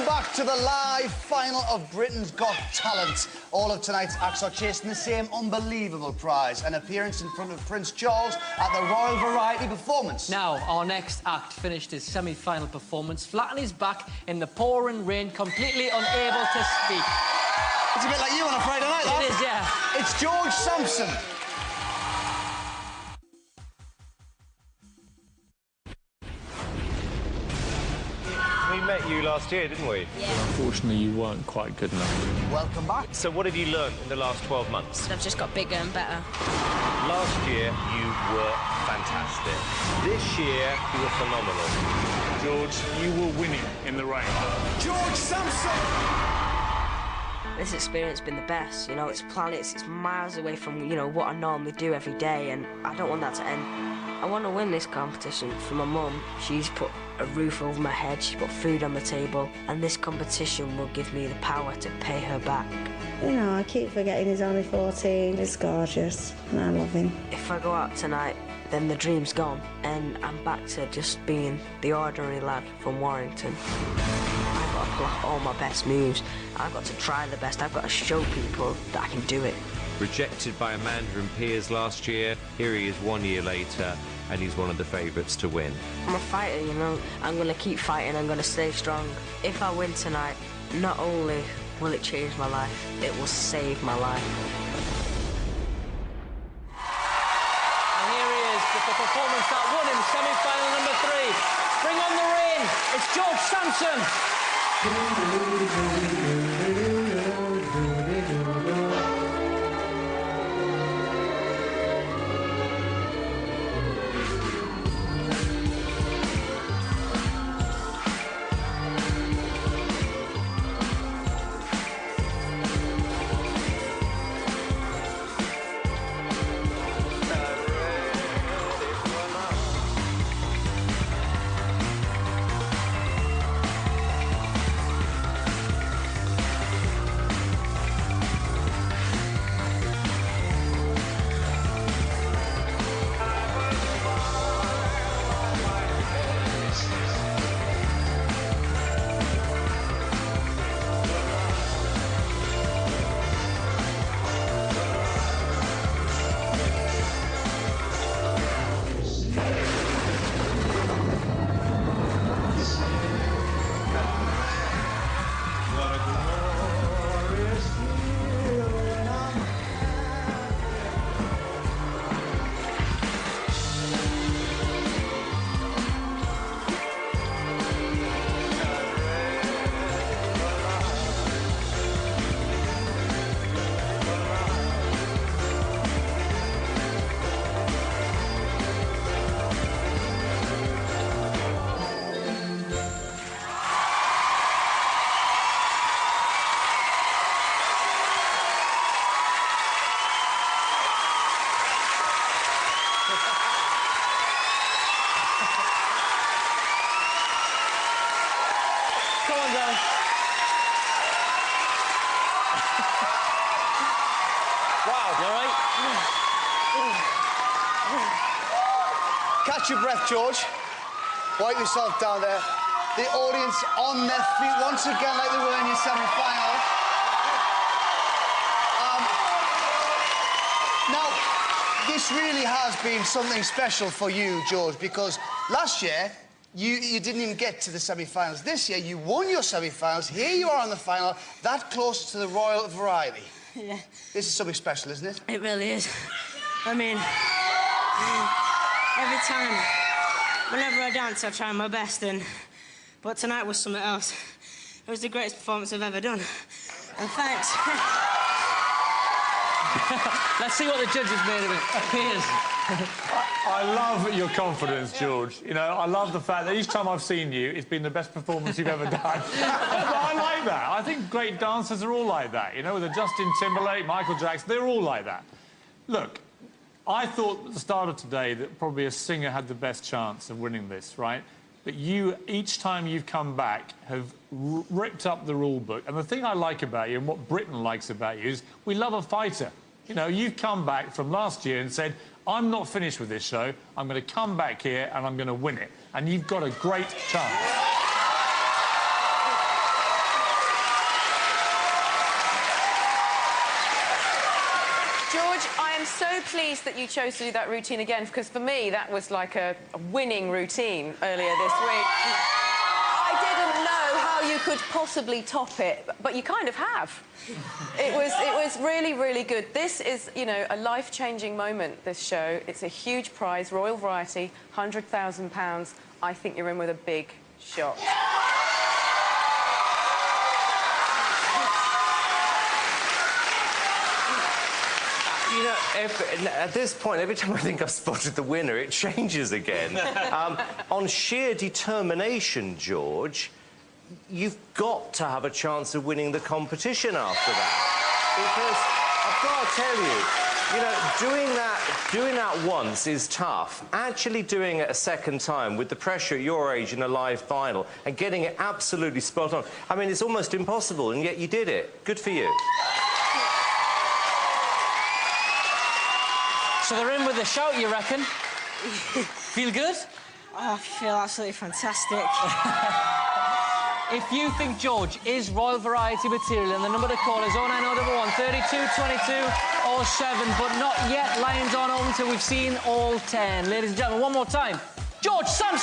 Welcome back to the live final of Britain's Got Talent. All of tonight's acts are chasing the same unbelievable prize, an appearance in front of Prince Charles at the Royal Variety Performance. Now, our next act finished his semi-final performance flat on his back in the pouring rain, completely unable to speak. It's a bit like you on a Friday night, that. It is, yeah. It's George Sampson. We met you last year, didn't we? Yeah. Unfortunately, you weren't quite good enough. Welcome back. So what have you learned in the last 12 months? I've just got bigger and better. Last year, you were fantastic. This year, you were phenomenal. George, you were winning in the rain. George Sampson! This experience has been the best, you know, it's planets, it's miles away from, you know, what I normally do every day, and I don't want that to end. I want to win this competition for my mum. She's put a roof over my head, she's put food on the table, and this competition will give me the power to pay her back. You know, I keep forgetting he's only 14, he's gorgeous, and I love him. If I go out tonight, then the dream's gone, and I'm back to just being the ordinary lad from Warrington. I've got to pull off all my best moves. I've got to try the best. I've got to show people that I can do it. Rejected by Amanda and Piers last year, here he is 1 year later, and he's one of the favourites to win. I'm a fighter, you know. I'm going to keep fighting. I'm going to stay strong. If I win tonight, not only will it change my life, it will save my life. And here he is with the performance that won him semi-final number 3. Bring on the rain. It's George Sampson. Come on, John. Wow. You all right? Catch your breath, George. Wipe yourself down there. The audience on their feet once again like they were in your semi-final. Now, this really has been something special for you, George, because last year, you didn't even get to the semi-finals. This year, you won your semi-finals. Here you are in the final, that close to the Royal Variety. Yeah. This is something special, isn't it? It really is. I mean, every time, whenever I dance, I try my best, but tonight was something else. It was the greatest performance I've ever done. And thanks. Let's see what the judges made of it. Piers. I love your confidence, George. You know, I love the fact that each time I've seen you, it's been the best performance you've ever done. I like that. I think great dancers are all like that. You know, with Justin Timberlake, Michael Jackson, they're all like that. Look, I thought at the start of today that probably a singer had the best chance of winning this, right? But you, each time you've come back, have ripped up the rule book. And the thing I like about you, and what Britain likes about you, is we love a fighter. You know, you've come back from last year and said, I'm not finished with this show. I'm going to come back here and I'm going to win it. And you've got a great chance. pleased that you chose to do that routine again, because for me, that was like a winning routine earlier this week. I didn't know how you could possibly top it, but you kind of have. It was really, really good. This is, you know, a life-changing moment, this show. It's a huge prize, Royal Variety, £100,000. I think you're in with a big shot. You know, at this point, every time I think I've spotted the winner, it changes again. On sheer determination, George, you've got to have a chance of winning the competition after that. Because I've got to tell you, you know, doing that once is tough. Actually doing it a second time with the pressure at your age in a live final and getting it absolutely spot on, I mean, it's almost impossible, and yet you did it. Good for you. So they're in with a shout, you reckon? Feel good? Oh, I feel absolutely fantastic. If you think George is Royal Variety material, and the number to call is 09011 32 22 or 7, but not yet. Lines aren't open until we've seen all 10. Ladies and gentlemen, one more time. George Sampson!